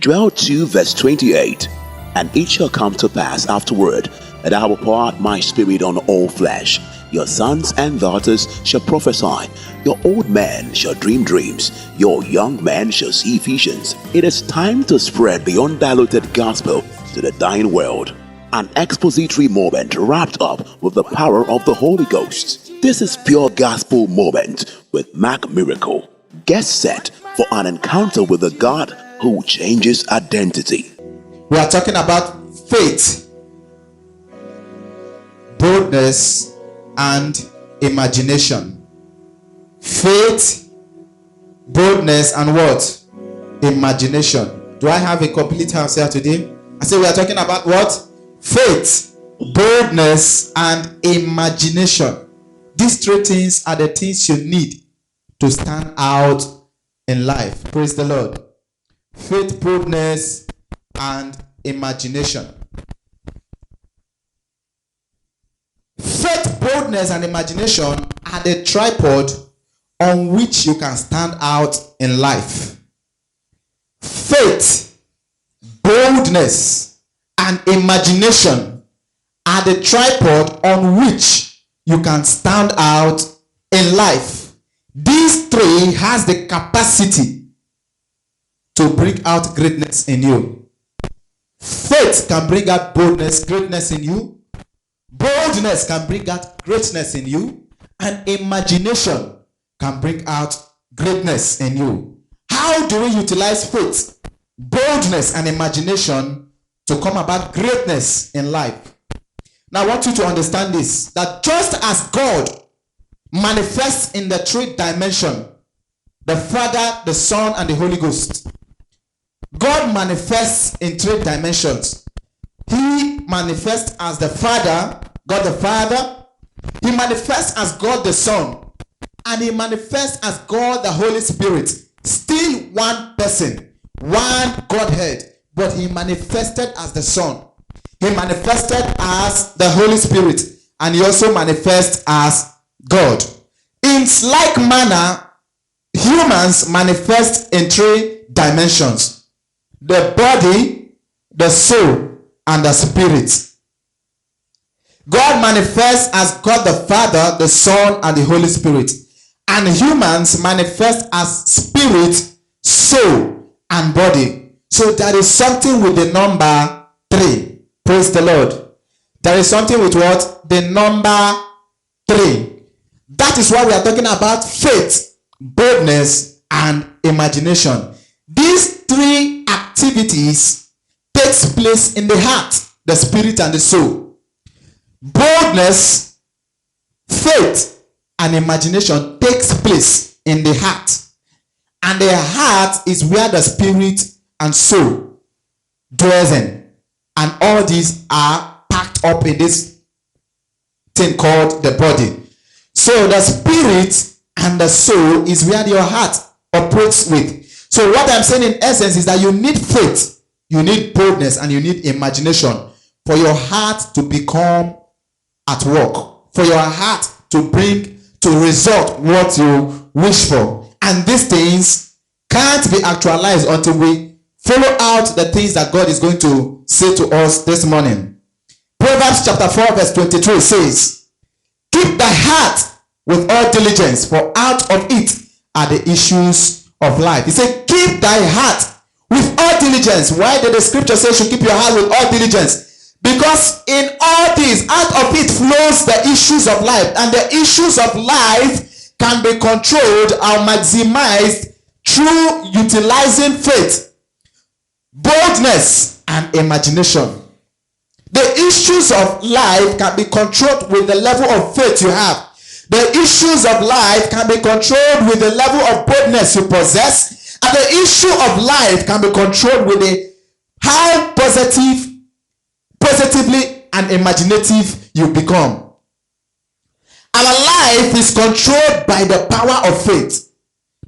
Joel 2 verse 28. And it shall come to pass afterward that I will pour out my spirit on all flesh. Your sons and daughters shall prophesy. Your old men shall dream dreams. Your young men shall see visions. It is time to spread the undiluted gospel to the dying world. An expository moment wrapped up with the power of the Holy Ghost. This is Pure Gospel Moment with Mark Miracle. Get set for an encounter with the God who changes identity. We are talking about faith, boldness, and imagination. Faith, boldness, and what? Imagination. Do I have a complete house here today? I say we are talking about what? Faith, boldness, and imagination. These three things are the things you need to stand out in life. Praise the Lord. Faith, boldness, and imagination. Faith, boldness, and imagination are the tripod on which you can stand out in life. Faith, boldness, and imagination are the tripod on which you can stand out in life. These three has the capacity to bring out greatness in you. Faith can bring out boldness, greatness in you. Boldness can bring out greatness in you. And imagination can bring out greatness in you. How do we utilize faith, boldness, and imagination to come about greatness in life? Now I want you to understand this, that just as God manifests in the three dimensions, the Father, the Son, and the Holy Ghost, God manifests in three dimensions. He manifests as the Father, God the Father. He manifests as God the Son. And he manifests as God the Holy Spirit. Still one person, one Godhead. But he manifested as the Son. He manifested as the Holy Spirit. And he also manifests as God. In like manner, humans manifest in three dimensions: the body, the soul, and the spirit. God manifests as God the Father, the Son, and the Holy Spirit. And humans manifest as spirit, soul, and body. So there is something with the number 3. Praise the Lord. There is something with what? The number 3. That is why we are talking about faith, boldness, and imagination. These three activities takes place in the heart, the spirit, and the soul. Boldness, faith, and imagination takes place in the heart. And the heart is where the spirit and soul dwells in. And all these are packed up in this thing called the body. So the spirit and the soul is where your heart operates with. So what I'm saying in essence is that you need faith, you need boldness, and you need imagination for your heart to become at work, for your heart to bring to result what you wish for. And these things can't be actualized until we follow out the things that God is going to say to us this morning. Proverbs chapter 4 verse 23 says, "Keep thy heart with all diligence, for out of it are the issues of life." He said, keep thy heart with all diligence. Why did the scripture say you should keep your heart with all diligence? Because in all these, out of it flows the issues of life. And the issues of life can be controlled or maximized through utilizing faith, boldness, and imagination. The issues of life can be controlled with the level of faith you have. The issues of life can be controlled with the level of boldness you possess. And the issue of life can be controlled with the how positively and imaginative you become. Our life is controlled by the power of faith,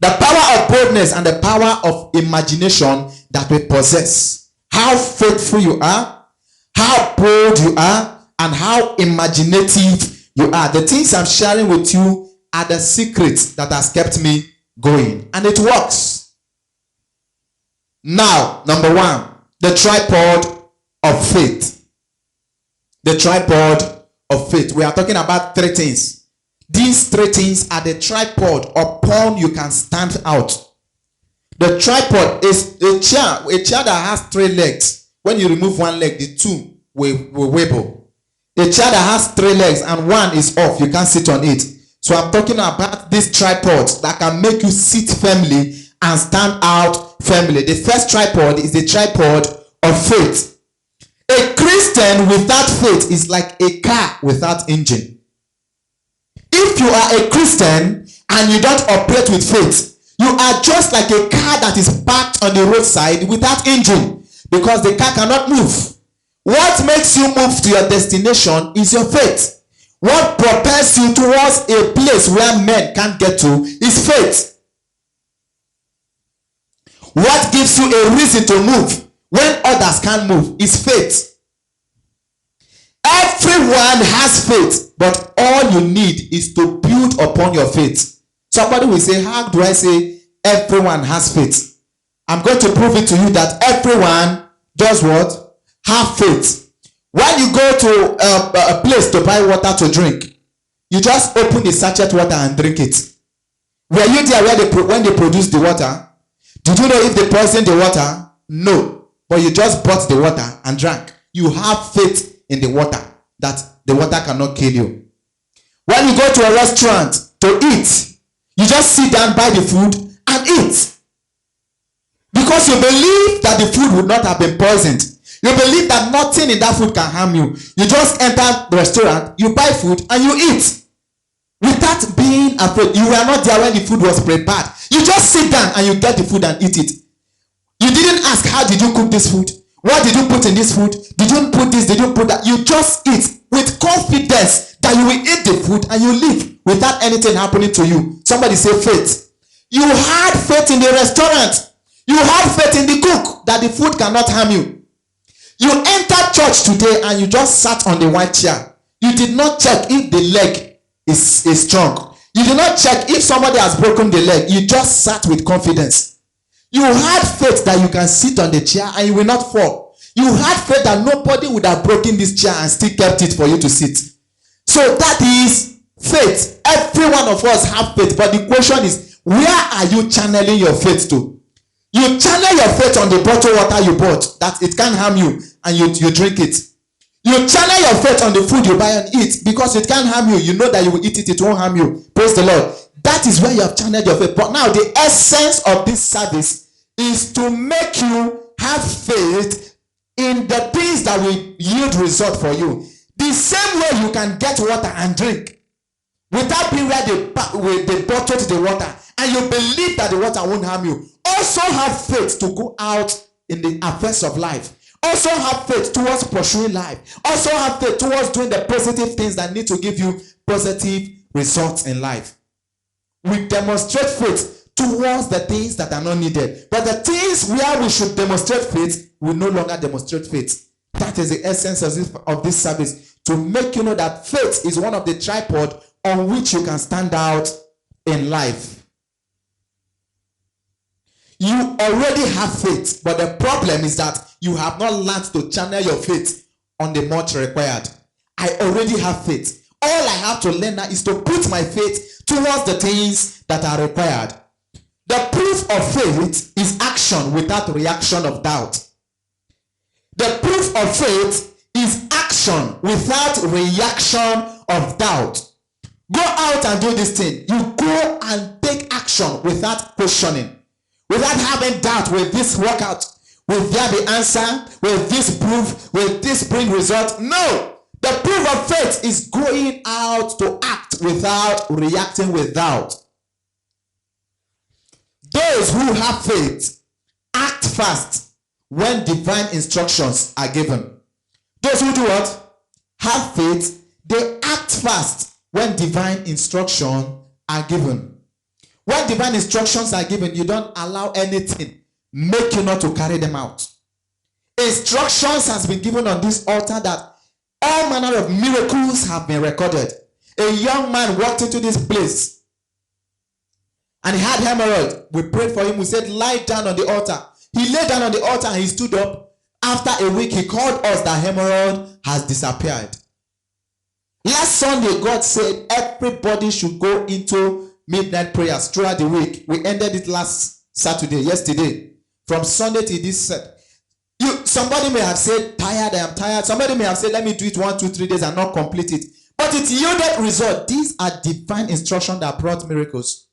the power of boldness, and the power of imagination that we possess. How faithful you are, how bold you are, and how imaginative you are. The things I'm sharing with you are the secrets that has kept me going. And it works. Now, number one, the tripod of faith. The tripod of faith. We are talking about three things. These three things are the tripod upon you can stand out. The tripod is a chair that has three legs. When you remove one leg, the two will wobble. A chair that has three legs and one is off, you can't sit on it. So I'm talking about these tripods that can make you sit firmly and stand out firmly. The first tripod is the tripod of faith. A Christian without faith is like a car without engine. If you are a Christian and you don't operate with faith, you are just like a car that is parked on the roadside without engine, because the car cannot move. What makes you move to your destination is your faith. What propels you towards a place where men can't get to is faith. What gives you a reason to move when others can't move is faith. Everyone has faith, but all you need is to build upon your faith. Somebody will say, how do I say everyone has faith? I'm going to prove it to you that everyone does what? Have faith. When you go to a place to buy water to drink, you just open the sachet water and drink it. Were you there when they produced the water? Did you know if they poisoned the water? No. But you just bought the water and drank. You have faith in the water, that the water cannot kill you. When you go to a restaurant to eat, you just sit down, buy the food and eat. Because you believe that the food would not have been poisoned. You believe that nothing in that food can harm you. You just enter the restaurant, you buy food and you eat. Without being afraid. You were not there when the food was prepared. You just sit down and you get the food and eat it. You didn't ask, how did you cook this food? What did you put in this food? Did you put this? Did you put that? You just eat with confidence that you will eat the food and you leave without anything happening to you. Somebody say faith. You had faith in the restaurant. You had faith in the cook that the food cannot harm you. You entered church today and you just sat on the white chair. You did not check if the leg is strong. You did not check if somebody has broken the leg. You just sat with confidence. You had faith that you can sit on the chair and you will not fall. You had faith that nobody would have broken this chair and still kept it for you to sit. So that is faith. Every one of us have faith. But the question is, where are you channeling your faith to? You channel your faith on the bottled water you bought, that it can't harm you, and you drink it. You channel your faith on the food you buy and eat because it can't harm you. You know that you will eat it, it won't harm you. Praise the Lord. That is where you have channeled your faith. But now the essence of this service is to make you have faith in the things that will yield result for you. The same way you can get water and drink without being where they bottled the water, and you believe that the water won't harm you. Also have faith to go out in the affairs of life. Also have faith towards pursuing life. Also have faith towards doing the positive things that need to give you positive results in life. We demonstrate faith towards the things that are not needed. But the things where we should demonstrate faith, we no longer demonstrate faith. That is the essence of this service. To make you know that faith is one of the tripod on which you can stand out in life. You already have faith, but the problem is that you have not learned to channel your faith on the much required. I already have faith. All I have to learn now is to put my faith towards the things that are required. The proof of faith is action without reaction of doubt. The proof of faith is action without reaction of doubt. Go out and do this thing. You go and take action without questioning. Without having doubt, will this work out? Will there be answer? Will this prove? Will this bring result? No! The proof of faith is going out to act without reacting with doubt. Those who have faith act fast when divine instructions are given. Those who do what? Have faith, they act fast when divine instructions are given. When divine instructions are given, you don't allow anything make you not to carry them out. Instructions has been given on this altar that all manner of miracles have been recorded. A young man walked into this place and he had hemorrhoid. We prayed for him. We said, lie down on the altar. He lay down on the altar and he stood up. After a week, he called us that hemorrhoid has disappeared. Last Sunday, God said everybody should go into midnight prayers throughout the week. We ended it last Saturday, yesterday. From Sunday to this set. Somebody may have said, tired, I am tired. Somebody may have said, let me do it 1, 2, 3 days and not complete it. But it yielded result. These are divine instructions that brought miracles.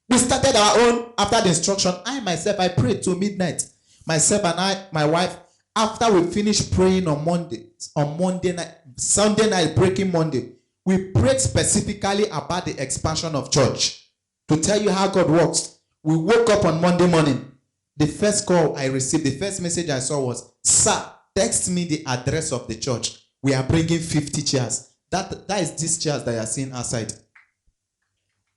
We started our own after the instruction. I myself, I prayed till midnight. Myself and I, my wife, after we finished praying on Monday night, Sunday night, breaking Monday, we prayed specifically about the expansion of church. To tell you how God works, we woke up on Monday morning. The first call I received, the first message I saw was, sir, text me the address of the church. We are bringing 50 chairs. That is these chairs that you are seeing outside.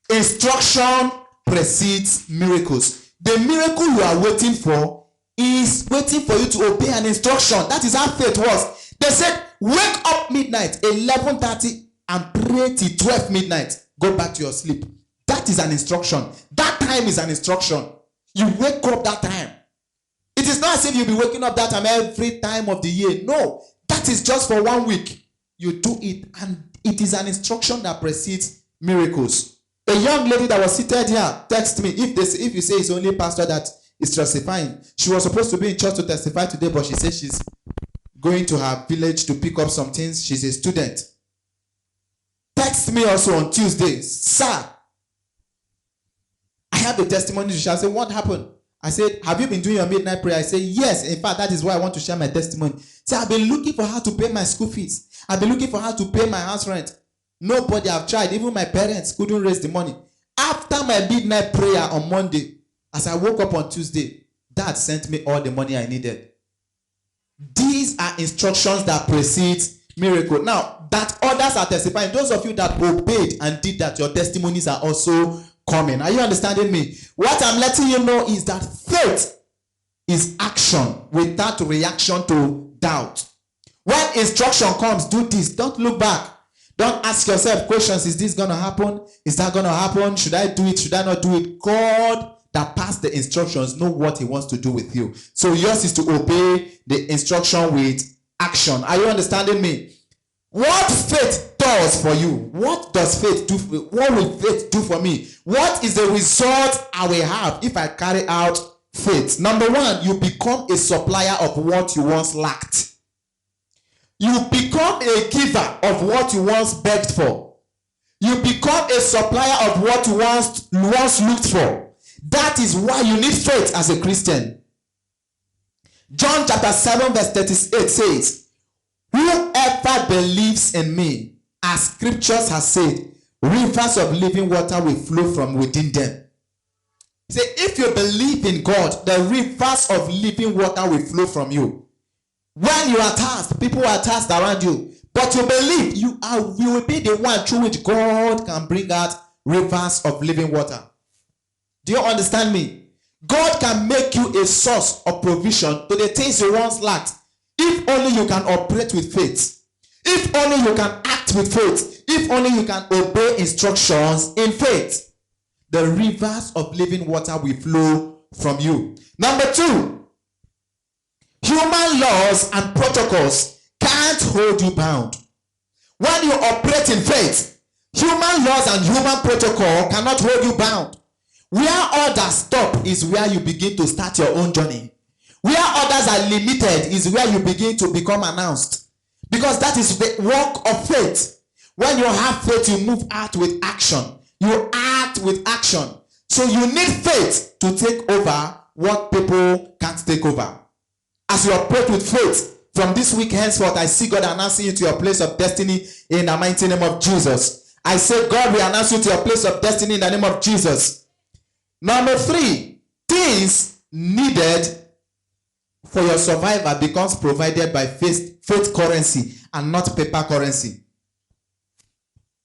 Instruction precedes miracles. The miracle you are waiting for is waiting for you to obey an instruction. That is how faith was. They said, wake up midnight, 11:30, and pray till 12 midnight. Go back to your sleep. That is an instruction. That time is an instruction. You wake up that time. It is not as if you'll be waking up that time every time of the year. No, that is just for 1 week. You do it, and it is an instruction that precedes miracles. A young lady that was seated here texted me. If you say it's only pastor that is testifying, she was supposed to be in church to testify today, but she said she's going to her village to pick up some things. She's a student. Text me also on Tuesday, sir, I have a testimony to share. I said, what happened? I said, have you been doing your midnight prayer? I said, yes. In fact, that is why I want to share my testimony. Say, I've been looking for how to pay my school fees. I've been looking for how to pay my house rent. Nobody have tried. Even my parents couldn't raise the money. After my midnight prayer on Monday, as I woke up on Tuesday, Dad sent me all the money I needed. These are instructions that precede miracle. Now, that others are testifying. Those of you that obeyed and did that, your testimonies are also coming. Are you understanding me? What I'm letting you know is that faith is action without reaction to doubt. When instruction comes, do this. Don't look back. Don't ask yourself questions. Is this going to happen? Is that going to happen? Should I do it? Should I not do it? God that passed the instructions know what he wants to do with you. So yours is to obey the instruction with action. Are you understanding me? What faith does for you? What does faith do? What will faith do for me? What is the result I will have if I carry out faith? Number one, you become a supplier of what you once lacked. You become a giver of what you once begged for. You become a supplier of what you once looked for. That is why you need faith as a Christian. John chapter 7 verse 38 says, whoever believes in me, as scriptures has said, rivers of living water will flow from within them. Say, if you believe in God, the rivers of living water will flow from you. When you are tasked, people are tasked around you, but you believe you will be the one through which God can bring out rivers of living water. Do you understand me? God can make you a source of provision to the things you once lacked. If only you can operate with faith. If only you can act with faith. If only you can obey instructions in faith. The rivers of living water will flow from you. Number two, human laws and protocols can't hold you bound. When you operate in faith, human laws and human protocol cannot hold you bound. Where others stop is where you begin to start your own journey. Where others are limited is where you begin to become announced. Because that is the work of faith. When you have faith, you move out with action. You act with action. So you need faith to take over what people can't take over. As you operate with faith, from this week henceforth, I see God announcing you to your place of destiny in the mighty name of Jesus. I say God will announce you to your place of destiny in the name of Jesus. Number three, things needed for your survival becomes provided by faith currency and not paper currency.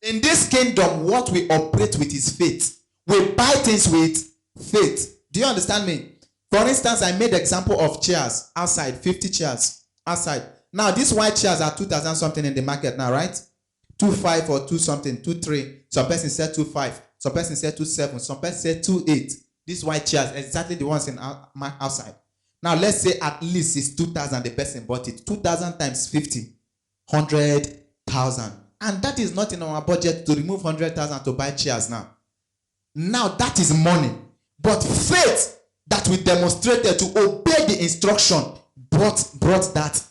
In this kingdom, what we operate with is faith. We buy things with faith. Do you understand me? For instance, I made example of chairs outside, 50 chairs outside. Now, these white chairs are 2,000 something in the market now, right? 2.5 or 2 something, 2.3. Some person said 2.5. Some person said 2.7. Some person said 2.8. These white chairs, exactly the ones in outside. Now, let's say at least it's 2,000 the person bought it. 2,000 times 50, 100,000. And that is not in our budget to remove 100,000 to buy chairs now. Now, that is money. But faith that we demonstrated to obey the instruction brought that.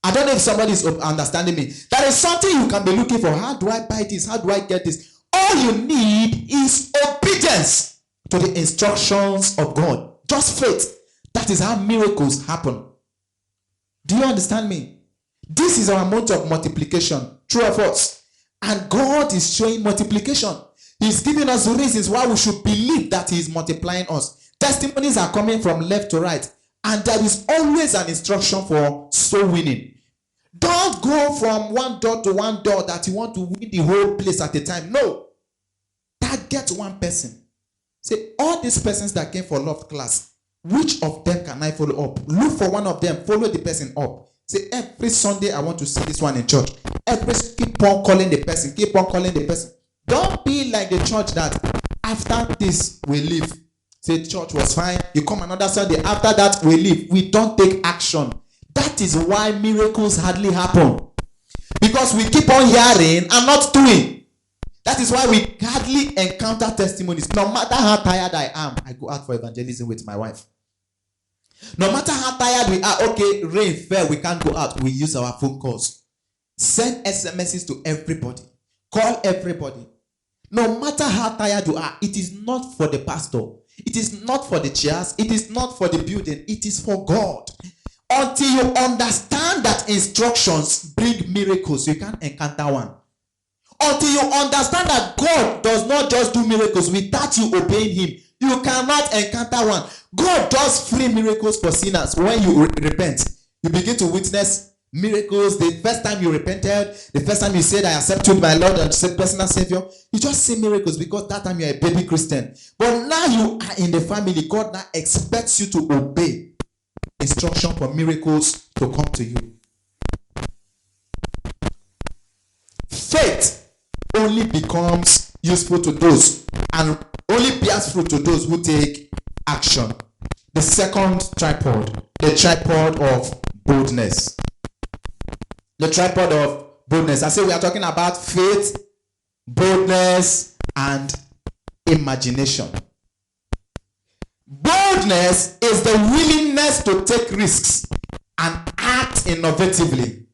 I don't know if somebody is understanding me. That is something you can be looking for. How do I buy this? How do I get this? All you need is obedience to the instructions of God. Just faith. That is how miracles happen. Do you understand me? This is our mode of multiplication. True of us. And God is showing multiplication. He's giving us reasons why we should believe that He is multiplying us. Testimonies are coming from left to right. And there is always an instruction for soul winning. Don't go from one door to one door that you want to win the whole place at a time. No. Target one person. Say, all these persons that came for love class, which of them can I follow up? Look for one of them. Follow the person up. Say, every Sunday I want to see this one in church. Keep on calling the person. Keep on calling the person. Don't be like the church that after this we leave. Say, church was fine. You come another Sunday. After that we leave. We don't take action. That is why miracles hardly happen. Because we keep on hearing and not doing. That is why we hardly encounter testimonies. No matter how tired I am, I go out for evangelism with my wife. No matter how tired we are, okay, rain fell, we can't go out. We use our phone calls. Send SMSs to everybody. Call everybody. No matter how tired you are, it is not for the pastor. It is not for the chairs. It is not for the building. It is for God. Until you understand that instructions bring miracles, you can't encounter one. Until you understand that God does not just do miracles without you obeying Him, you cannot encounter one. God does free miracles for sinners. When you repent, you begin to witness miracles. The first time you repented, the first time you said, I accept you my Lord and personal Savior, you just see miracles because that time you are a baby Christian. But now you are in the family. God now expects you to obey instruction for miracles to come to you. Faith only becomes useful to those and only bears fruit to those who take action. The second tripod, the tripod of boldness. The tripod of boldness. I say we are talking about faith, boldness, and imagination. Boldness is the willingness to take risks and act innovatively.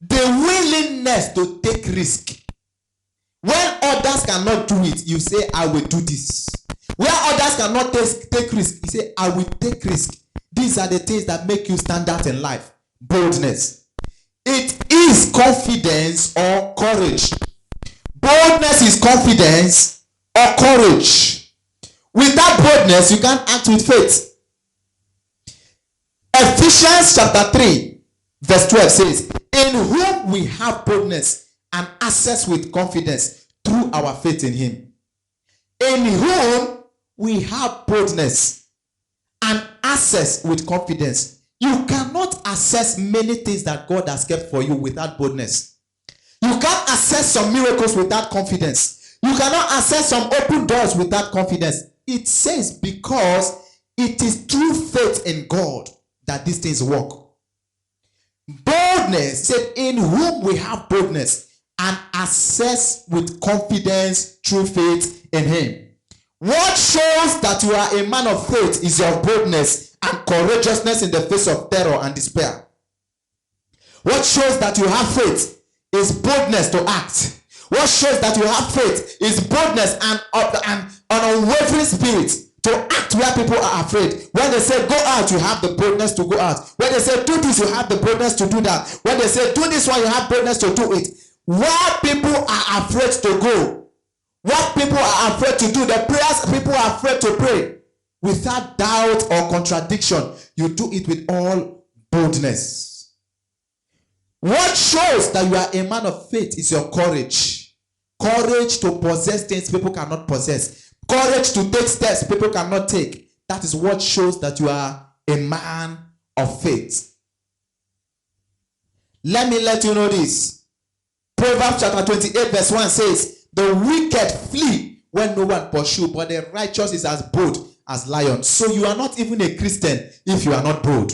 The willingness to take risk. When others cannot do it, you say, I will do this. Where others cannot take risk, you say, I will take risk. These are the things that make you stand out in life. Boldness. It is confidence or courage. Boldness is confidence or courage. Without boldness, you can't act with faith. Ephesians chapter 3, verse 12 says, in whom we have boldness and access with confidence through our faith in Him. In whom we have boldness and access with confidence. You cannot access many things that God has kept for you without boldness. You can't access some miracles without confidence. You cannot access some open doors without confidence. It says because it is through faith in God that these things work. Boldness said, in whom we have boldness and access with confidence through faith in Him. What shows that you are a man of faith is your boldness and courageousness in the face of terror and despair. What shows that you have faith is boldness to act. What shows that you have faith is boldness and an unwavering spirit to act where people are afraid. When they say go out, you have the boldness to go out. When they say do this, you have the boldness to do that. When they say do this one, you have boldness to do it. Where people are afraid to go, what people are afraid to do, the prayers people are afraid to pray, without doubt or contradiction, you do it with all boldness. What shows that you are a man of faith is your courage. Courage to possess things people cannot possess. Courage to take steps people cannot take. That is what shows that you are a man of faith. Let me let you know this. Proverbs chapter 28 verse 1 says, the wicked flee when no one pursue, but the righteous is as bold as lions. So you are not even a Christian if you are not bold.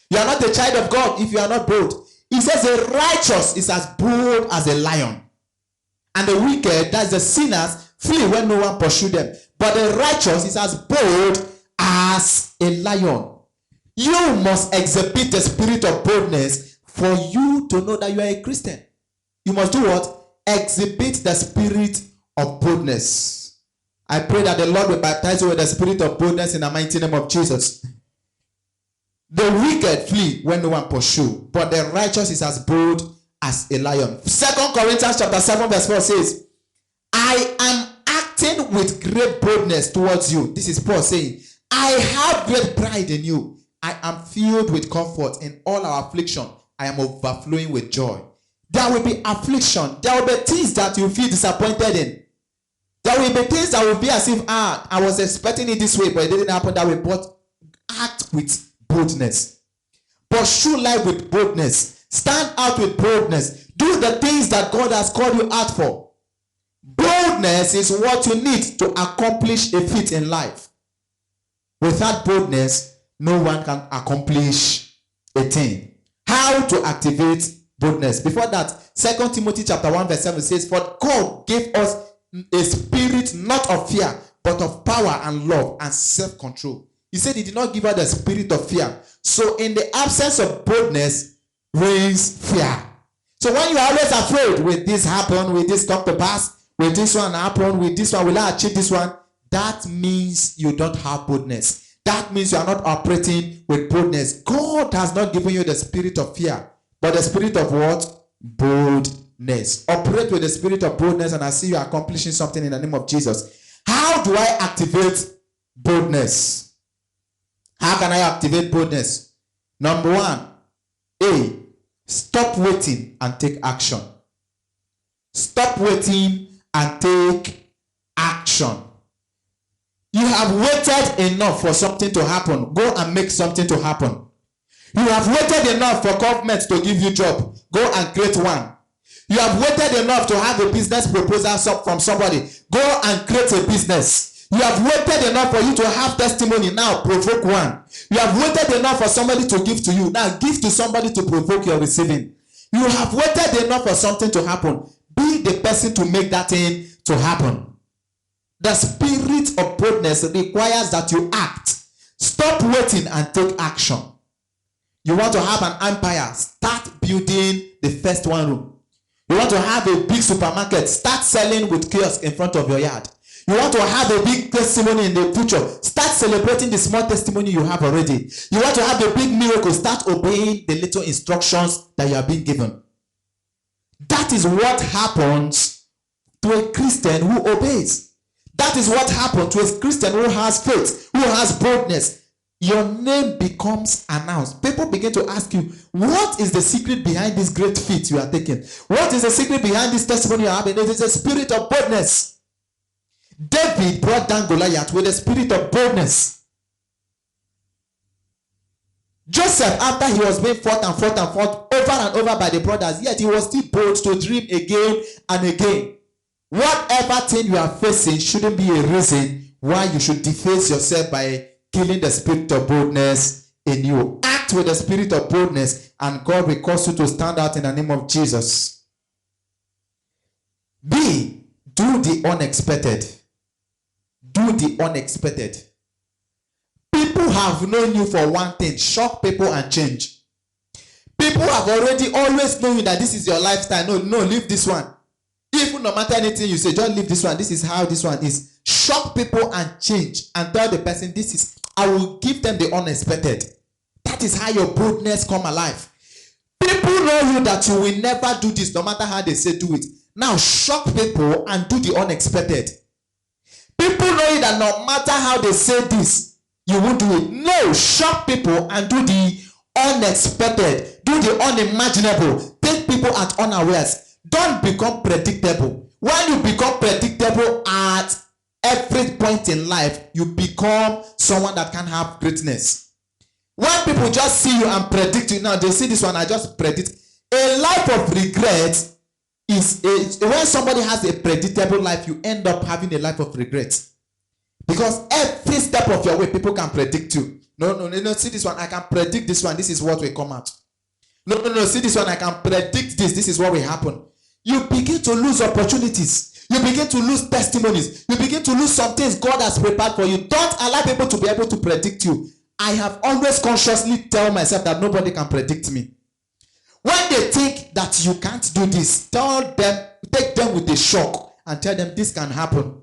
You are not a child of God if you are not bold. He says the righteous is as bold as a lion. And the wicked, that's the sinners, flee when no one pursue them. But the righteous is as bold as a lion. You must exhibit the spirit of boldness for you to know that you are a Christian. You must do what? Exhibit the spirit of boldness. I pray that the Lord will baptize you with the spirit of boldness in the mighty name of Jesus. The wicked flee when no one pursue, but the righteous is as bold as a lion. 2 Corinthians chapter 7 verse 4 says, I am acting with great boldness towards you. This is Paul saying, I have great pride in you. I am filled with comfort in all our affliction. I am overflowing with joy. There will be affliction. There will be things that you feel disappointed in. There will be things that will be as if, I was expecting it this way, but it didn't happen that way. But act with boldness. Pursue life with boldness. Stand out with boldness. Do the things that God has called you out for. Boldness is what you need to accomplish a feat in life. Without boldness, no one can accomplish a thing. How to activate boldness? Before that, 2 Timothy chapter 1 verse 7 says, for God gave us a spirit not of fear, but of power and love and self-control. He said he did not give us the spirit of fear. So in the absence of boldness, raise fear. So when you are always afraid, will this happen? Will this come to pass? Will this one happen? Will this one? Will I achieve this one? That means you don't have boldness. That means you are not operating with boldness. God has not given you the spirit of fear, but the spirit of what? Boldness. Operate with the spirit of boldness, and I see you accomplishing something in the name of Jesus. How do I activate boldness? How can I activate boldness? Number one, A, stop waiting and take action. Stop waiting and take action. You have waited enough for something to happen. Go and make something to happen. You have waited enough for government to give you a job. Go and create one. You have waited enough to have a business proposal from somebody. Go and create a business. You have waited enough for you to have testimony. Now provoke one. You have waited enough for somebody to give to you. Now give to somebody to provoke your receiving. You have waited enough for something to happen. Be the person to make that thing to happen. The spirit of boldness requires that you act. Stop waiting and take action. You want to have an empire, start building the first one room. You want to have a big supermarket, start selling with kiosks in front of your yard. You want to have a big testimony in the future, start celebrating the small testimony you have already. You want to have a big miracle, start obeying the little instructions that you are being given. That is what happens to a Christian who obeys. That is what happened to a Christian who has faith, who has boldness. Your name becomes announced. People begin to ask you, what is the secret behind this great feat you are taking? What is the secret behind this testimony you are having? It is a spirit of boldness. David brought down Goliath with a spirit of boldness. Joseph, after he was being fought over and over by the brothers, yet he was still bold to dream again and again. Whatever thing you are facing shouldn't be a reason why you should deface yourself by killing the spirit of boldness in you. Act with the spirit of boldness, and God will cause you to stand out in the name of Jesus. B, do the unexpected. Do the unexpected. People have known you for one thing: shock people and change. People have already always known that this is your lifestyle. No, leave this one. Even no matter anything you say, just leave this one. This is how this one is. Shock people and change, and tell the person, this is, I will give them the unexpected. That is how your boldness come alive. People know you that you will never do this, no matter how they say do it. Now shock people and do the unexpected. People know you that no matter how they say this, you won't do it. No, shock people and do the unexpected. Do the unimaginable. Take people at unawares. Don't become predictable. When you become predictable at every point in life, you become someone that can have greatness. When people just see you and predict you, now they see this one, I just predict. A life of regret is when somebody has a predictable life, you end up having a life of regret. Because every step of your way, people can predict you. No, see this one, I can predict this one, this is what will come out. No, see this one, I can predict this is what will happen. You begin to lose opportunities. You begin to lose testimonies. You begin to lose some things God has prepared for you. Don't allow people to be able to predict you. I have always consciously tell myself that nobody can predict me. When they think that you can't do this, take them with a shock and tell them this can happen.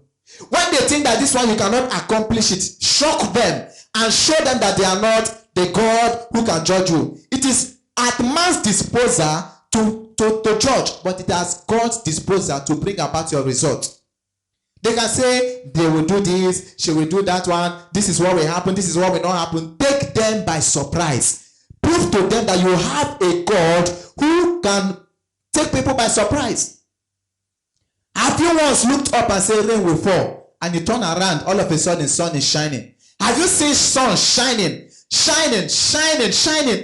When they think that this one you cannot accomplish it, shock them and show them that they are not the God who can judge you. It is at man's disposal to judge, but it has God's disposal to bring about your result. They can say they will do this, she will do that one, this is what will happen, this is what will not happen. Take them by surprise. Prove to them that you have a God who can take people by surprise. Have you once looked up and said rain will fall, and you turn around, all of a sudden sun is shining? Have you seen sun shining,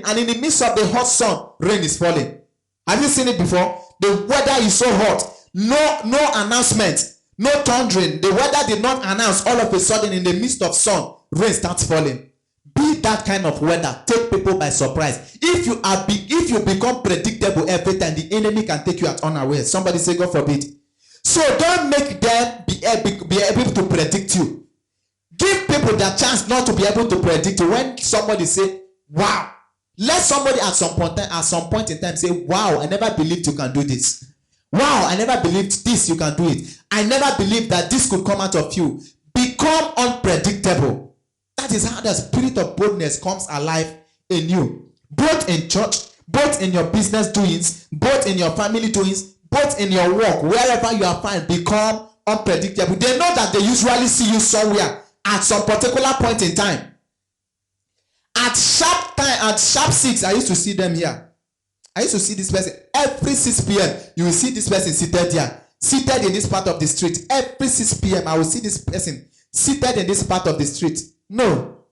and in the midst of the hot sun, rain is falling? Have you seen it before? The weather is so hot, no announcement, no thundering. The weather did not announce. All of a sudden, in the midst of sun, rain starts falling. Be that kind of weather. Take people by surprise. If you become predictable every time, the enemy can take you at unaware. Somebody say, God forbid. So don't make them be able to predict you. Give people the chance not to be able to predict you. When somebody say, wow. Let somebody at some point in time say, wow, I never believed you can do this. Wow, I never believed this, you can do it. I never believed that this could come out of you. Become unpredictable. That is how the spirit of boldness comes alive in you. Both in church, both in your business doings, both in your family doings, both in your work, wherever you are found, become unpredictable. They know that they usually see you somewhere at some particular point in time. At sharp 6, I used to see them here. I used to see this person every 6 p.m. You will see this person seated here, seated in this part of the street. Every 6 p.m. I will see this person seated in this part of the street. No,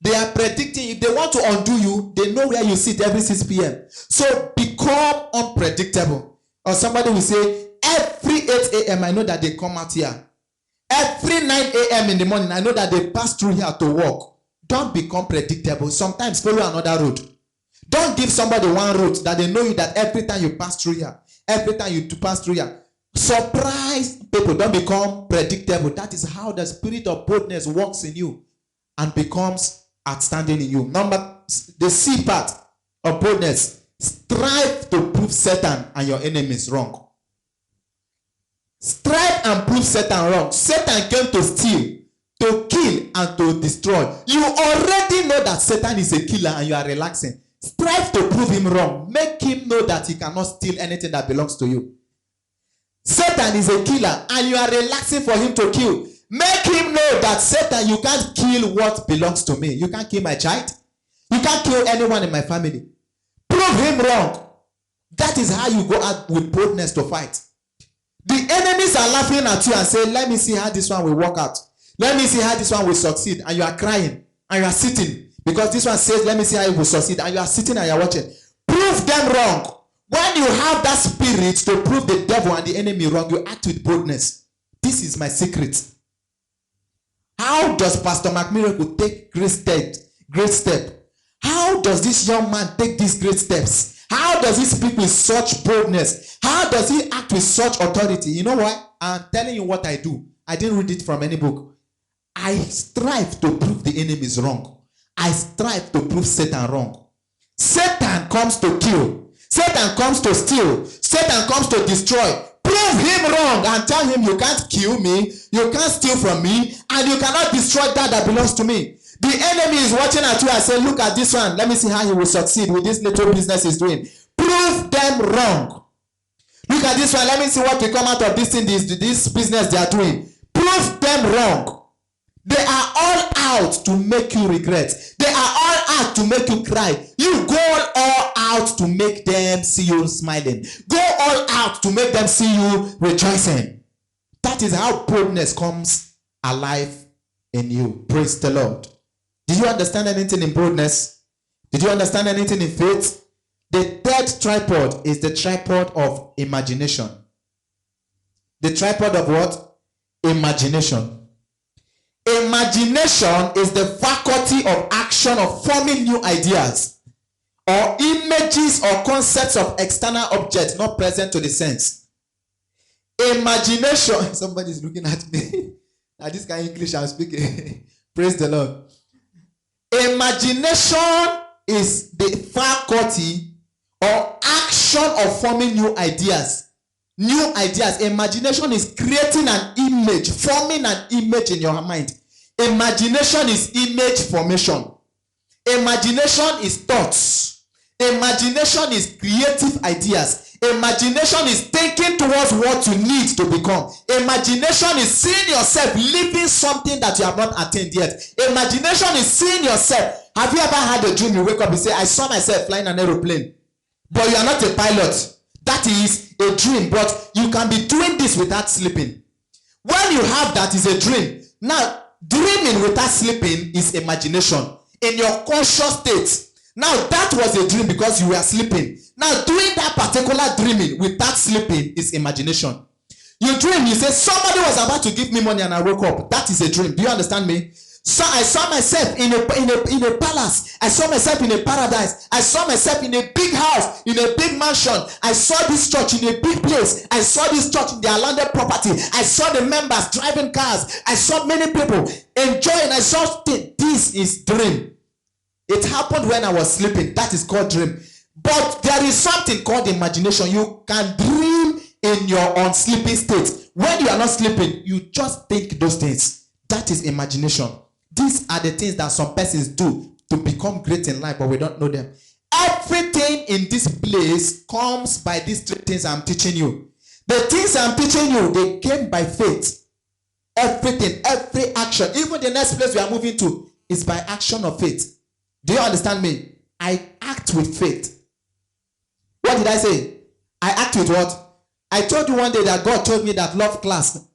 they are predicting. If they want to undo you, they know where you sit every 6 p.m. So become unpredictable. Or somebody will say, every 8 a.m. I know that they come out here. Every 9 a.m. in the morning, I know that they pass through here to work. Don't become predictable. Sometimes follow another road. Don't give somebody one road that they know you that every time you pass through here, every time you pass through here. Surprise people. Don't become predictable. That is how the spirit of boldness works in you and becomes outstanding in you. The C part of boldness. Strive to prove Satan and your enemies wrong. Strive and prove Satan wrong. Satan came to steal, to kill, and to destroy. You already know that Satan is a killer and you are relaxing. Strive to prove him wrong. Make him know that he cannot steal anything that belongs to you. Satan is a killer and you are relaxing for him to kill. Make him know that Satan, you can't kill what belongs to me. You can't kill my child. You can't kill anyone in my family. Prove him wrong. That is how you go out with boldness to fight. The enemies are laughing at you and say, let me see how this one will work out. Let me see how this one will succeed. And you are crying and you are sitting. Because this one says, let me see how it will succeed. And you are sitting and you are watching. Prove them wrong. When you have that spirit to prove the devil and the enemy wrong, you act with boldness. This is my secret. How does Pastor McMiracle take great step? How does this young man take these great steps? How does he speak with such boldness? How does he act with such authority? You know why? I'm telling you what I do. I didn't read it from any book. I strive to prove the enemies wrong. I strive to prove Satan wrong. Satan comes to kill. Satan comes to steal. Satan comes to destroy. Prove him wrong and tell him you can't kill me, you can't steal from me, and you cannot destroy that belongs to me. The enemy is watching at you and saying, look at this one. Let me see how he will succeed with this little business he's doing. Prove them wrong. Look at this one. Let me see what will come out of this thing, this business they are doing. Prove them wrong. They are all out to make you regret. They are all out to make you cry. You go all out to make them see you smiling. Go all out to make them see you rejoicing. That is how boldness comes alive in you. Praise the Lord. Did you understand anything in boldness? Did you understand anything in faith? The third tripod is the tripod of imagination. The tripod of what? Imagination. Imagination is the faculty of action of forming new ideas or images or concepts of external objects not present to the sense. Imagination, somebody is looking at me. Now this kind of English I'm speaking. Praise the Lord. Imagination is the faculty or action of forming new ideas. New ideas. Imagination is creating an image, forming an image in your mind. Imagination is image formation. Imagination is thoughts. Imagination is creative ideas. Imagination is thinking towards what you need to become. Imagination is seeing yourself living something that you have not attained yet. Imagination is seeing yourself. Have you ever had a dream? You wake up and say, I saw myself flying an aeroplane. But you are not a pilot. That is a dream. But you can be doing this without sleeping. When you have that, is a dream. Now, dreaming without sleeping is imagination. In your conscious state. Now, that was a dream because you were sleeping. Now, doing that particular dreaming without sleeping is imagination. You dream, you say, somebody was about to give me money and I woke up. That is a dream. Do you understand me? So I saw myself in a palace. I saw myself in a paradise. I saw myself in a big house, in a big mansion. I saw this church in a big place. I saw this church in their landed property. I saw the members driving cars. I saw many people enjoying. I saw this is dream. It happened when I was sleeping. That is called dream. But there is something called imagination. You can dream in your unsleeping state. When you are not sleeping, you just think those things. That is imagination. These are the things that some persons do to become great in life, but we don't know them. Everything in this place comes by these three things I'm teaching you. The things I'm teaching you, they came by faith. Everything, every action, even the next place we are moving to is by action of faith. Do you understand me? I act with faith. What did I say? I act with what? I told you one day that God told me that love class,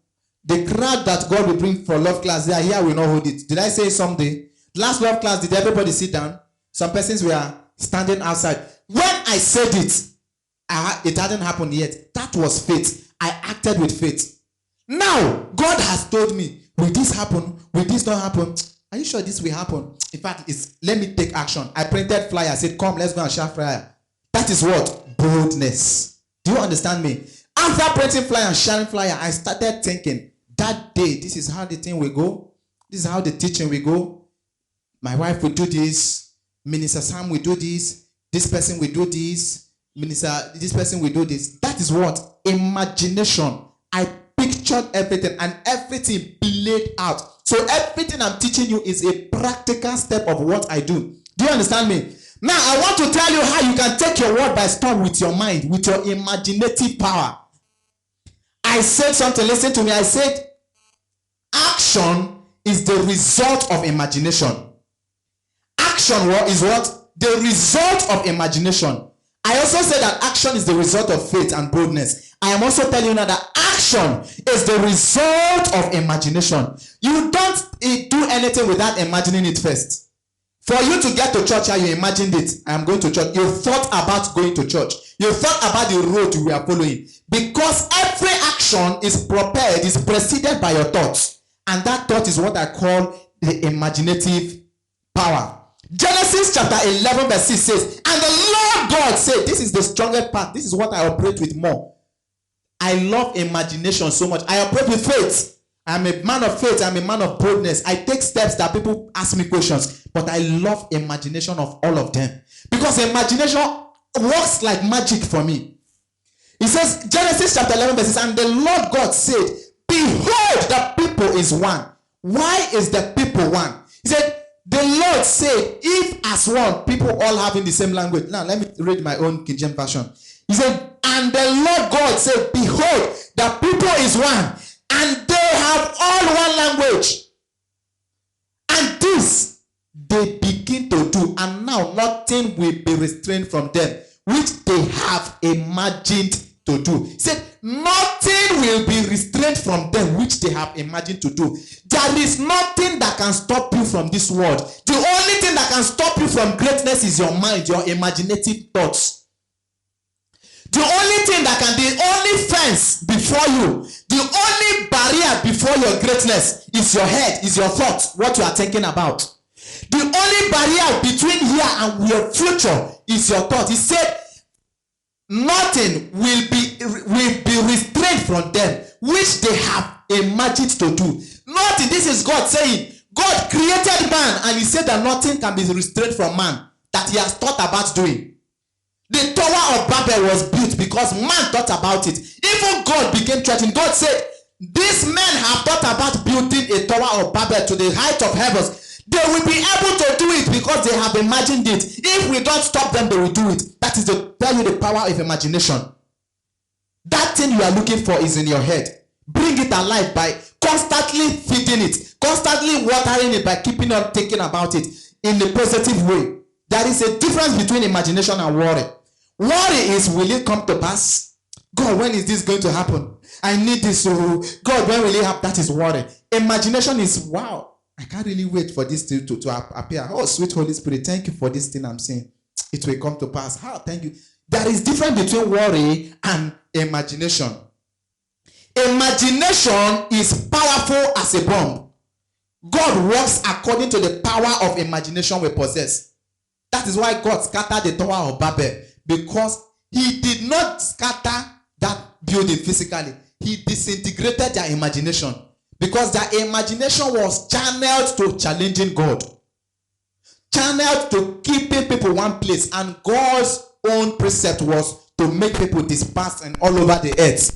the crowd that God will bring for love class, they are here, will not hold it. Did I say someday? Last love class, did everybody sit down? Some persons were standing outside. When I said it, it hadn't happened yet. That was faith. I acted with faith. Now, God has told me, will this happen? Will this not happen? Are you sure this will happen? In fact, let me take action. I printed flyer. I said, come, let's go and share flyer. That is what? Boldness. Do you understand me? After printing flyer and sharing flyer, I started thinking, that day, this is how the thing will go. This is how the teaching will go. My wife will do this. Minister Sam will do this. This person will do this. This person will do this. That is what? Imagination. I pictured everything and everything played out. So everything I'm teaching you is a practical step of what I do. Do you understand me? Now, I want to tell you how you can take your word by storm with your mind, with your imaginative power. I said something, listen to me. I said, action is the result of imagination. Action is what? The result of imagination. I also said that action is the result of faith and boldness. I am also telling you now that action is the result of imagination. You don't do anything without imagining it first. For you to get to church, how you imagined it, I am going to church. You thought about going to church. You thought about the road we are following. Because every action is prepared, is preceded by your thoughts. And that thought is what I call the imaginative power. Genesis chapter 11 verse 6 says, and the Lord God said, this is the strongest part. This is what I operate with more. I love imagination so much. I operate with faith. I'm a man of faith. I'm a man of boldness. I take steps that people ask me questions. But I love imagination of all of them. Because imagination works like magic for me. It says, Genesis chapter 11 verses, and the Lord God said, behold, the people is one. Why is the people one? He said, the Lord said, if as one, people all having the same language. Now, let me read my own King James version. He said, and the Lord God said, behold, the people is one, and they have all one language. And this they begin to do, and now nothing will be restrained from them, which they have imagined to do. He said, nothing will be restrained from them, which they have imagined to do. There is nothing that can stop you from this world. The only thing that can stop you from greatness is your mind, your imaginative thoughts. The only thing the only fence before you, the only barrier before your greatness is your head, is your thoughts, what you are thinking about. The only barrier between here and your future is your thought. He said, nothing will be restrained from them, which they have imagined to do. Nothing. This is God saying, God created man, and he said that nothing can be restrained from man that he has thought about doing. The Tower of Babel was built because man thought about it. Even God became threatened. God said, these men have thought about building a Tower of Babel to the height of heavens. They will be able to do it because they have imagined it. If we don't stop them, they will do it. That is to tell you the power of imagination. That thing you are looking for is in your head. Bring it alive by constantly feeding it, constantly watering it, by keeping on thinking about it in a positive way. There is a difference between imagination and worry. Worry is, will it come to pass? God, when is this going to happen? I need this. Oh, God, when will it happen? That is worry. Imagination is, wow, I can't really wait for this to appear. Oh, sweet Holy Spirit, thank you for this thing I'm saying. It will come to pass. How? Thank you. There is difference between worry and imagination. Imagination is powerful as a bomb. God works according to the power of imagination we possess. That is why God scattered the Tower of Babel, because he did not scatter that building physically. He disintegrated their imagination, because their imagination was channeled to challenging God, channeled to keeping people one place, and God's own precept was to make people dispersed and all over the earth.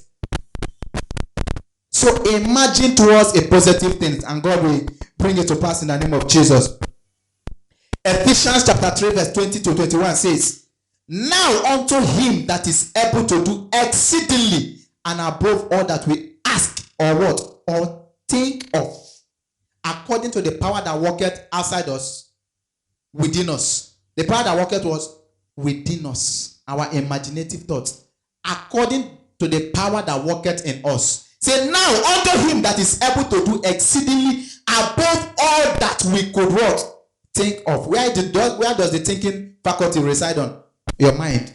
So imagine towards a positive thing, and God will bring it to pass in the name of Jesus. Ephesians chapter 3 verse 20 to 21 says, now unto him that is able to do exceedingly and above all that we ask or what or think of, according to the power that worketh outside us, within us. The power that worketh was within us, our imaginative thoughts, according to the power that worketh in us. Say, now unto him that is able to do exceedingly above all that we could what? Think of. Where does the thinking faculty reside on? Your mind.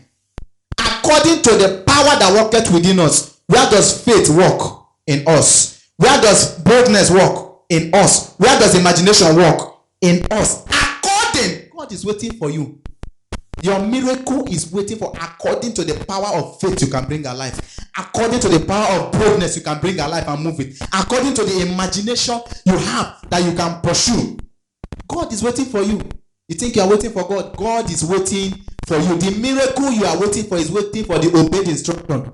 According to the power that worketh within us. Where does faith work? In us. Where does boldness work? In us. Where does imagination work? In us. According. God is waiting for you. Your miracle is waiting for, according to the power of faith you can bring alive. According to the power of boldness you can bring alive and move it. According to the imagination you have that you can pursue. God is waiting for you. You think you are waiting for God? God is waiting for you. The miracle you are waiting for is waiting for the obeyed instruction.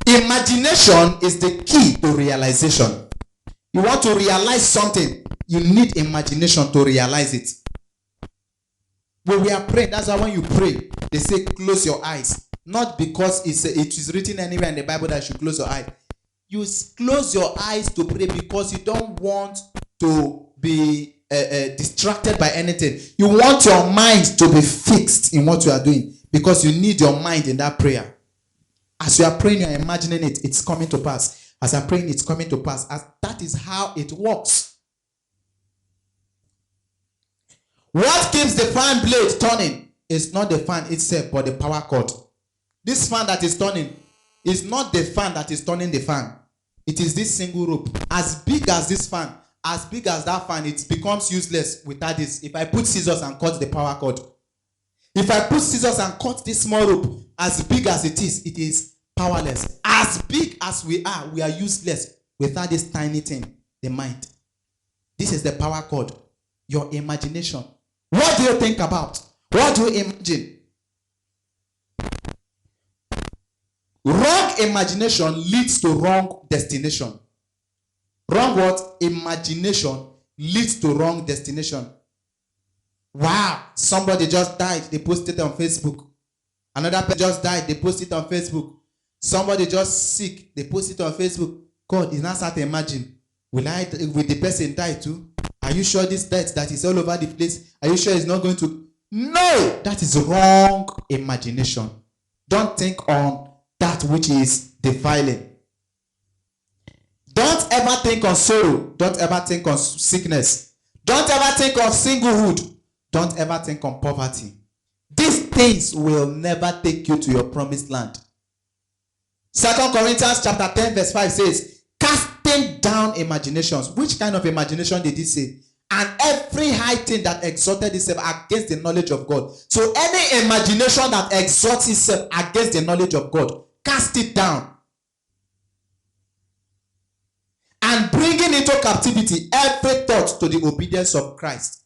Imagination is the key to realization. You want to realize something, you need imagination to realize it. When we are praying, that's why when you pray, they say close your eyes. Not because it is written anywhere in the Bible that you should close your eyes. You close your eyes to pray because you don't want to be distracted by anything. You want your mind to be fixed in what you are doing, because you need your mind in that prayer. As you are praying, you are imagining it. It's coming to pass. As you are praying, it's coming to pass. That is how it works. What keeps the fan blade turning is not the fan itself, but the power cord. This fan that is turning is not the fan that is turning the fan. It is this single rope. As big as this fan, as big as that fan, it becomes useless without this. If I put scissors and cut the power cord, if I put scissors and cut this small rope, as big as it is powerless. As big as we are useless without this tiny thing, the mind. This is the power cord, your imagination. What do you think about? What do you imagine? Wrong imagination leads to wrong destination. Wrong what? Imagination leads to wrong destination. Wow, somebody just died, they posted it on Facebook. Another person just died, they posted it on Facebook. Somebody just sick, they posted it on Facebook. God, is now start to imagine, will the person die too? Are you sure this death that is all over the place? Are you sure it's not going to? No, that is wrong imagination. Don't think on that which is defiling. Don't ever think on sorrow. Don't ever think on sickness. Don't ever think of singlehood. Don't ever think on poverty. These things will never take you to your promised land. 2 Corinthians chapter 10 verse 5 says, casting down imaginations. Which kind of imagination did he say? And every high thing that exalted itself against the knowledge of God. So any imagination that exalts itself against the knowledge of God, cast it down. And bringing into captivity every thought to the obedience of Christ.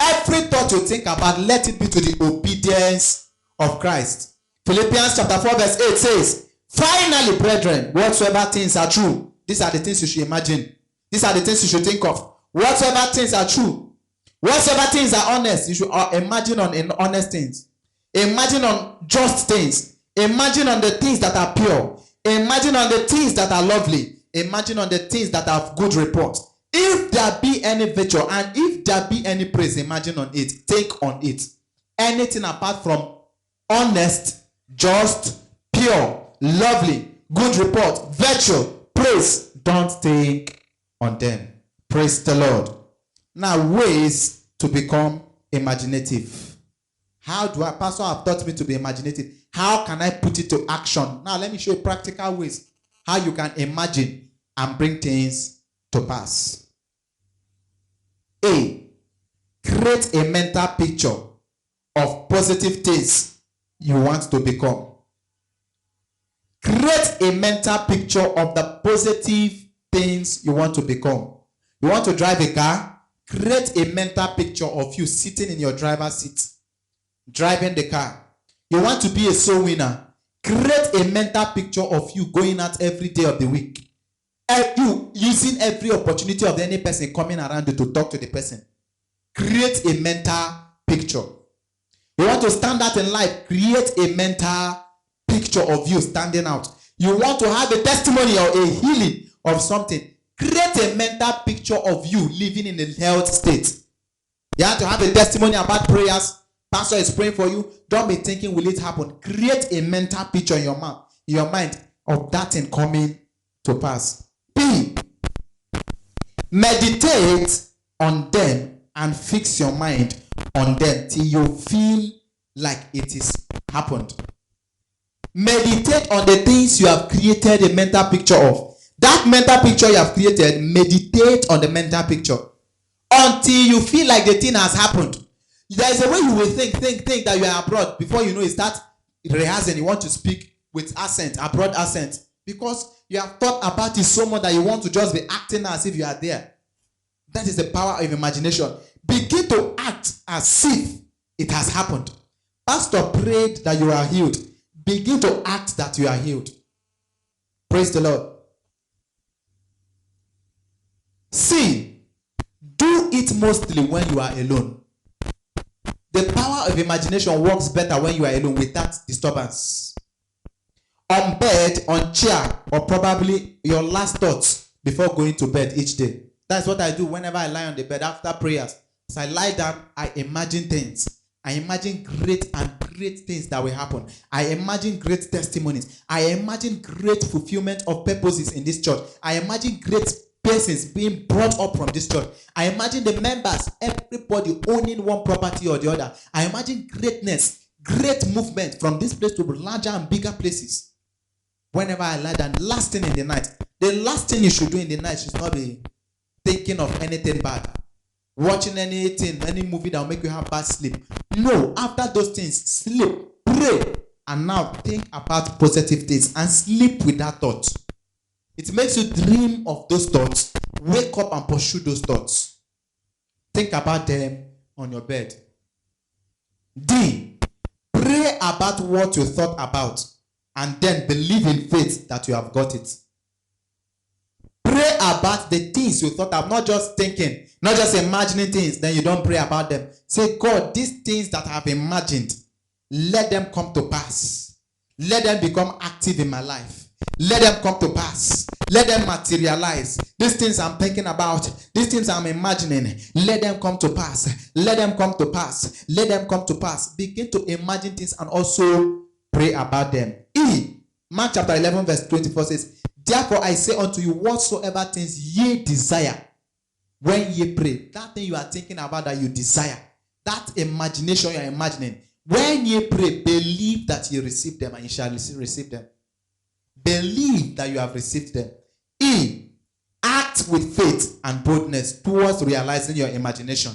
Every thought you think about, let it be to the obedience of Christ. Philippians chapter 4 verse 8 says, finally, brethren, whatsoever things are true, these are the things you should imagine. These are the things you should think of. Whatsoever things are true, whatsoever things are honest, you should imagine on honest things. Imagine on just things. Imagine on the things that are pure. Imagine on the things that are lovely. Imagine on the things that have good report. If there be any virtue and if there be any praise, imagine on it. Think on it. Anything apart from honest, just, pure, lovely, good report, virtue, praise, don't think on them. Praise the Lord. Now, ways to become imaginative. How do I, Pastor have taught me to be imaginative. How can I put it to action? Now, let me show you practical ways how you can imagine and bring things to pass. A, create a mental picture of positive things you want to become. Create a mental picture of the positive things you want to become. You want to drive a car? Create a mental picture of you sitting in your driver's seat, driving the car. You want to be a soul winner? Create a mental picture of you going out every day of the week. You using every opportunity of any person coming around you to talk to the person. Create a mental picture. You want to stand out in life? Create a mental picture of you standing out. You want to have a testimony or a healing of something? Create a mental picture of you living in a health state. You have to have a testimony about prayers. Pastor is praying for you. Don't be thinking, will it happen? Create a mental picture in your mind of that thing coming to pass. B, meditate on them and fix your mind on them till you feel like it is happened. Meditate on the things you have created a mental picture of. That mental picture you have created, meditate on the mental picture until you feel like the thing has happened. There is a way you will think that you are abroad. Before you know, you start rehearsing. You want to speak with accent, abroad accent, because you have thought about it so much that you want to just be acting as if you are there. That is the power of imagination. Begin to act as if it has happened. Pastor prayed that you are healed. Begin to act that you are healed. Praise the Lord. C, do it mostly when you are alone. The power of imagination works better when you are alone without disturbance. On bed, on chair, or probably your last thoughts before going to bed each day. That's what I do whenever I lie on the bed after prayers. As I lie down, I imagine things. I imagine great things that will happen. I imagine great testimonies. I imagine great fulfillment of purposes in this church. I imagine great persons being brought up from this church. I imagine the members, everybody owning one property or the other. I imagine greatness, great movement from this place to larger and bigger places. Whenever I lie down, last thing in the night. The last thing you should do in the night should not be thinking of anything bad. Watching anything, any movie that will make you have bad sleep. No, after those things, sleep, pray, and now think about positive things and sleep with that thought. It makes you dream of those thoughts, wake up and pursue those thoughts. Think about them on your bed. D, pray about what you thought about and then believe in faith that you have got it. Pray about the things you thought of, not just thinking, not just imagining things, then you don't pray about them. Say, God, these things that I have imagined, let them come to pass. Let them become active in my life. Let them come to pass. Let them materialize. These things I'm thinking about, these things I'm imagining, let them come to pass. Let them come to pass. Let them come to pass. Begin to imagine things and also pray about them. E, Mark chapter 11 verse 24 says, therefore I say unto you, whatsoever things ye desire, when ye pray, that thing you are thinking about that you desire, that imagination you are imagining, When ye pray, believe that ye receive them and ye shall receive them. Believe that you have received them. E, act with faith and boldness towards realizing your imagination.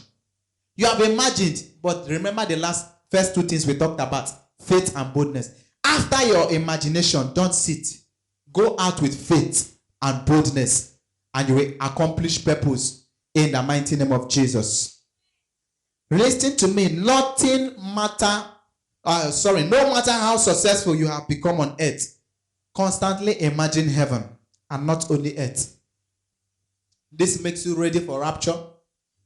You have imagined, but remember the first two things we talked about, faith and boldness. After your imagination, don't sit. Go out with faith and boldness, and you will accomplish purpose in the mighty name of Jesus. Listen to me. No matter how successful you have become on earth, constantly imagine heaven and not only earth. This makes you ready for rapture.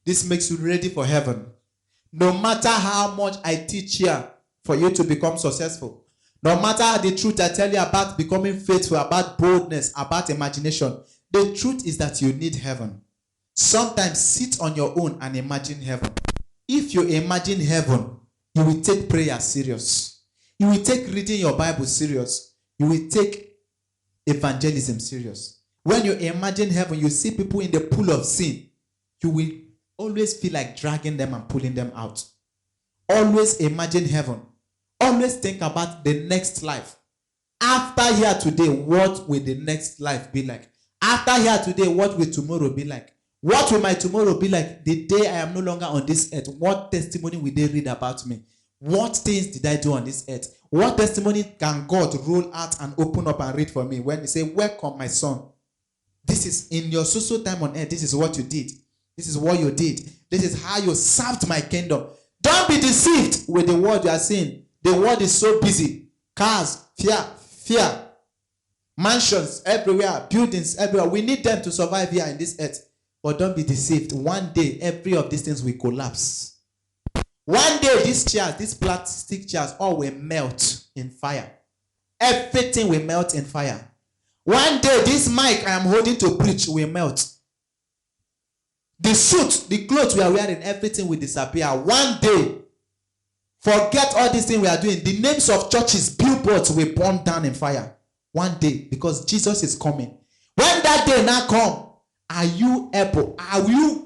This makes you ready for heaven. No matter how much I teach here for you to become successful, no matter the truth I tell you about becoming faithful, about boldness, about imagination, the truth is that you need heaven. Sometimes sit on your own and imagine heaven. If you imagine heaven, you will take prayer serious. You will take reading your Bible serious. You will take evangelism serious. When you imagine heaven, you see people in the pool of sin. You will always feel like dragging them and pulling them out. Always imagine heaven. Always think about the next life. After here today, what will the next life be like? After here today, what will tomorrow be like? What will my tomorrow be like? The day I am no longer on this earth, what testimony will they read about me? What things did I do on this earth? What testimony can God roll out and open up and read for me when he say, welcome my son? This is in your social time on earth. This is what you did. This is what you did. This is how you served my kingdom. Don't be deceived with the word you are saying. The world is so busy. Cars, fear, mansions everywhere, buildings everywhere. We need them to survive here in this earth. But don't be deceived. One day, every of these things will collapse. One day, these chairs, these plastic chairs, all will melt in fire. Everything will melt in fire. One day, this mic I am holding to preach will melt. The suit, the clothes we are wearing, everything will disappear. One day, forget all these things we are doing. The names of churches, billboards will burn down in fire. One day, because Jesus is coming. When that day now come, are you able?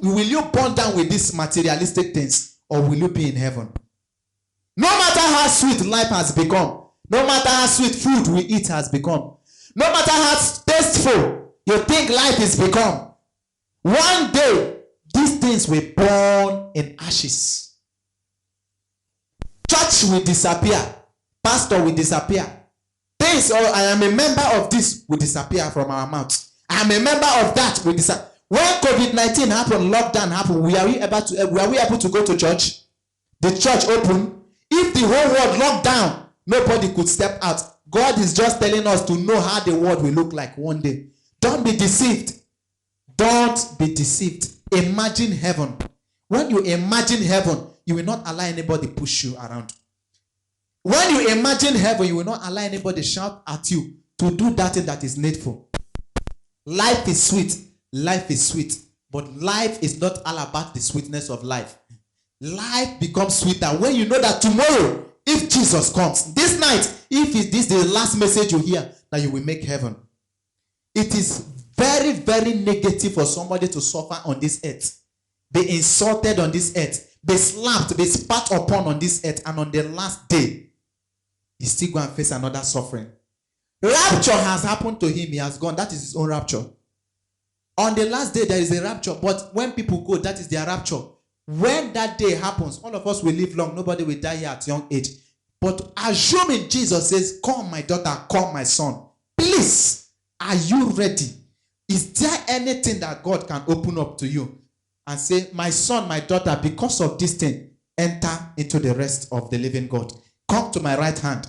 Will you burn down with these materialistic things, or will you be in heaven? No matter how sweet life has become, no matter how sweet food we eat has become, no matter how tasteful you think life has become, one day these things will burn in ashes. Church will disappear. Pastor will disappear. Things, or I am a member of this, will disappear from our mouths. I am a member of that. When COVID-19 happened, lockdown happened, were we able to go to church? The church opened. If the whole world locked down, nobody could step out. God is just telling us to know how the world will look like one day. Don't be deceived. Don't be deceived. Imagine heaven. When you imagine heaven, you will not allow anybody push you around. When you imagine heaven, you will not allow anybody shout at you to do that thing that is needful. Life is sweet. Life is sweet. But life is not all about the sweetness of life. Life becomes sweeter when you know that tomorrow, if Jesus comes, this night, if this is the last message you hear, that you will make heaven. It is very, very negative for somebody to suffer on this earth. Be insulted on this earth. Be slapped, be spat upon on this earth. And on the last day, he still going to face another suffering. Rapture has happened to him. He has gone. That is his own rapture. On the last day, there is a rapture. But when people go, that is their rapture. When that day happens, all of us will live long. Nobody will die here at young age. But assuming Jesus says, come my daughter, come my son. Please, are you ready? Is there anything that God can open up to you and say, my son, my daughter, because of this thing, enter into the rest of the living God. Come to my right hand.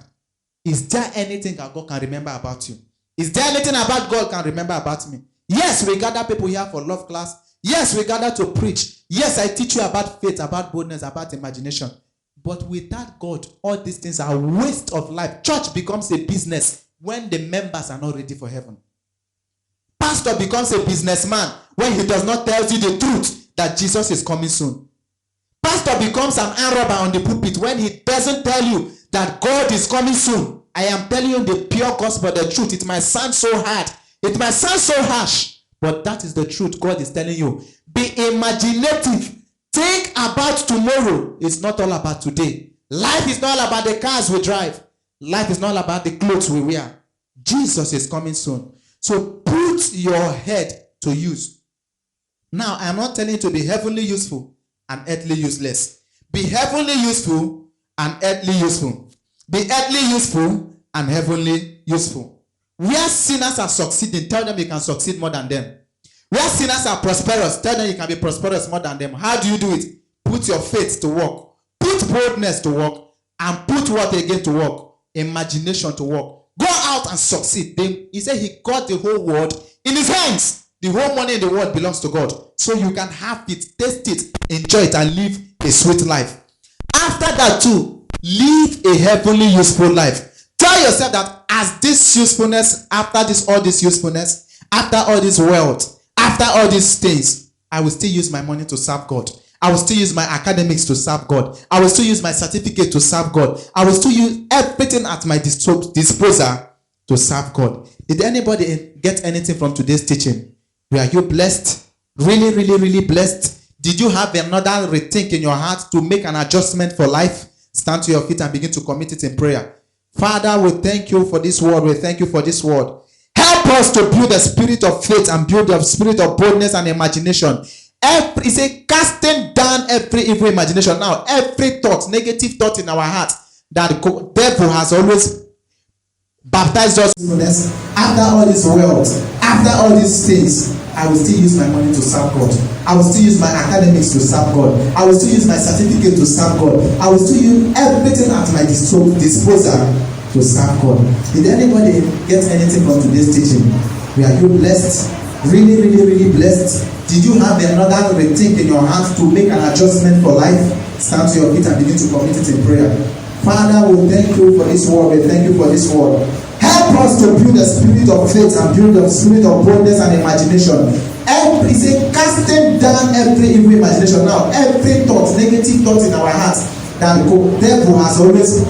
Is there anything that God can remember about you? Is there anything about God can remember about me? Yes, we gather people here for love class. Yes, we gather to preach. Yes, I teach you about faith, about boldness, about imagination. But without God, all these things are a waste of life. Church becomes a business when the members are not ready for heaven. Pastor becomes a businessman when he does not tell you the truth that Jesus is coming soon. Pastor becomes an arm robber on the pulpit when he doesn't tell you that God is coming soon. I am telling you the pure gospel, the truth. It might sound so hard. It might sound so harsh. But that is the truth God is telling you. Be imaginative. Think about tomorrow. It's not all about today. Life is not about the cars we drive. Life is not about the clothes we wear. Jesus is coming soon. So put your head to use. Now, I am not telling you to be heavenly useful and earthly useless. Be heavenly useful and earthly useful. Be earthly useful and heavenly useful. Where sinners are succeeding, tell them you can succeed more than them. Where sinners are prosperous, tell them you can be prosperous more than them. How do you do it? Put your faith to work. Put boldness to work. And put what again to work? Imagination to work. Go out and succeed. Then he said he got the whole world in his hands. The whole money in the world belongs to God. So you can have it, taste it, enjoy it, and live a sweet life. After that too, live a heavenly useful life. Tell yourself that as this usefulness, after this, all this usefulness, after all this wealth, after all these things, I will still use my money to serve God. I will still use my academics to serve God. I will still use my certificate to serve God. I will still use everything at my disposal to serve God. Did anybody get anything from today's teaching? Were you blessed? Really, really, really blessed? Did you have another rethink in your heart to make an adjustment for life? Stand to your feet and begin to commit it in prayer. Father, we thank you for this word. We thank you for this word. Help us to build the spirit of faith and build the spirit of boldness and imagination. He said, casting down every evil imagination. Now, every thought, negative thought in our heart that the devil has always baptized us. After all this wealth, after all these things, I will still use my money to serve God. I will still use my academics to serve God. I will still use my certificate to serve God. I will still use everything at my disposal to serve God. Did anybody get anything from today's teaching? Were you blessed? Really, really, really blessed? Did you have another rethink in your heart to make an adjustment for life? Stand to your feet and begin to commit it in prayer. Father, we thank you for this word. We thank you for this word. Help us to build the spirit of faith and build the spirit of boldness and imagination. He said, casting down every evil imagination. Now, every thought, negative thought in our hearts that the devil has always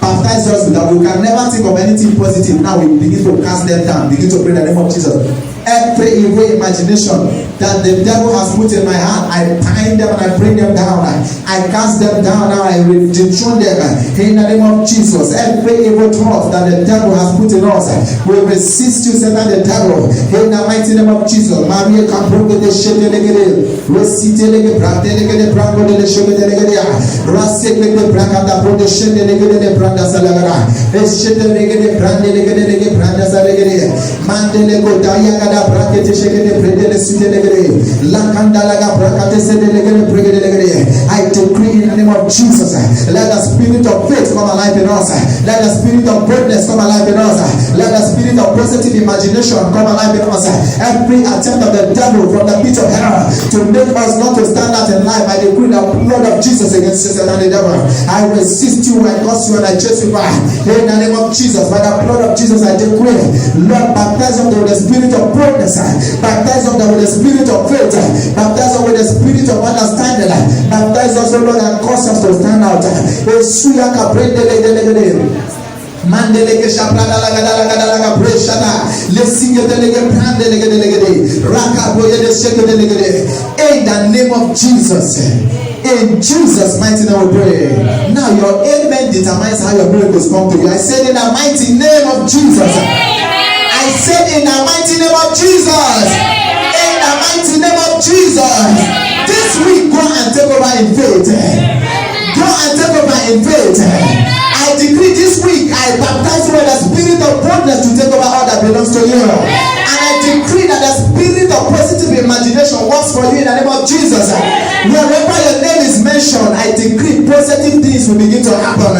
baptized us with, that we can never think of anything positive. Now we begin to cast them down. Begin to pray in the name of Jesus. Every evil imagination that the devil has put in my heart, I bind them and I bring them down. I cast them down now. I dethrone them in the name of Jesus. Every evil thought that the devil has put in us, we resist you, Satan, the devil, in the mighty name of Jesus. Maria Caproke de Shedelegede, Rositelege, Bratelege, Branco de Shedelegede, Raseke de Bracada Pro de Shedelegede, de Branda Salagara, Eshedelegede, Brandelegede, Branda Salegede, Mandelego, Diagada. Brakete shekete predele sudelegere lakanda laga brakate sedelegere pregedelegere. I decree in the name of Jesus, let the spirit of faith come alive in us. Let the spirit of boldness come alive in us. Let the spirit of positive imagination come alive in us. Every attempt of the devil from the pit of hell to make us not to stand out in life, I decree the blood of Jesus against Satan and the devil. I resist you, I curse you, and I chase you back. In the name of Jesus, by the blood of Jesus, I decree, Lord, baptize us with the spirit of boldness, baptize us with the spirit of faith, baptize us with the spirit of understanding, baptize us, Lord, and cause us to stand out. Mandelege shaprada laga preshada lesinge delege brandelege delegede raka boye de sheke delegede. In the name of Jesus, in Jesus' mighty name we pray. Now your amen determines how your miracles come to you. I said in the mighty name of Jesus. I said in the mighty name of Jesus. In the mighty name of Jesus. This week go and take over in faith. Go and take over in faith. I decree this week I baptize you with the spirit of boldness to take over all that belongs to you. And I decree that the spirit of positive imagination works for you in the name of Jesus. Wherever your name is mentioned, I decree positive things will begin to happen.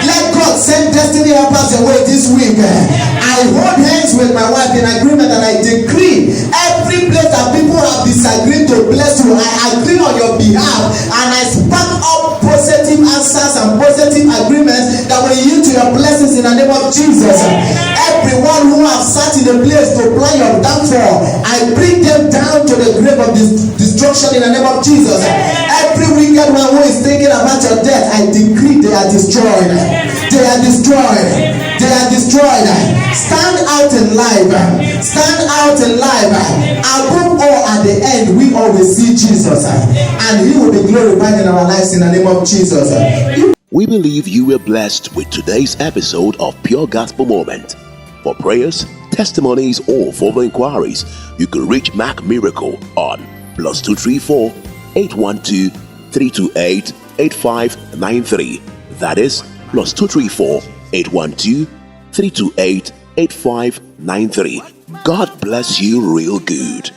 Let God send destiny helpers your way this week. I hold hands with my wife in agreement and I decree every place that people have disagreed to bless you, I agree on your behalf and I spark up positive answers and positive agreements that will yield to your blessings in the name of Jesus. Everyone who has sat in a place to plan your downfall, I bring them down to the grave of destruction in the name of Jesus. Every wicked one who is thinking about your death, I decree they are destroyed. They are destroyed. They are destroyed. Stand out in life. Stand out in life. Above all, at the end, we always see Jesus, and He will be glorified in our lives in the name of Jesus. We believe you were blessed with today's episode of Pure Gospel Moment. For prayers, testimonies, or further inquiries, you can reach Mark Miracle on +234 812 328 8593. That is +234 812 328 8593. God bless you real good.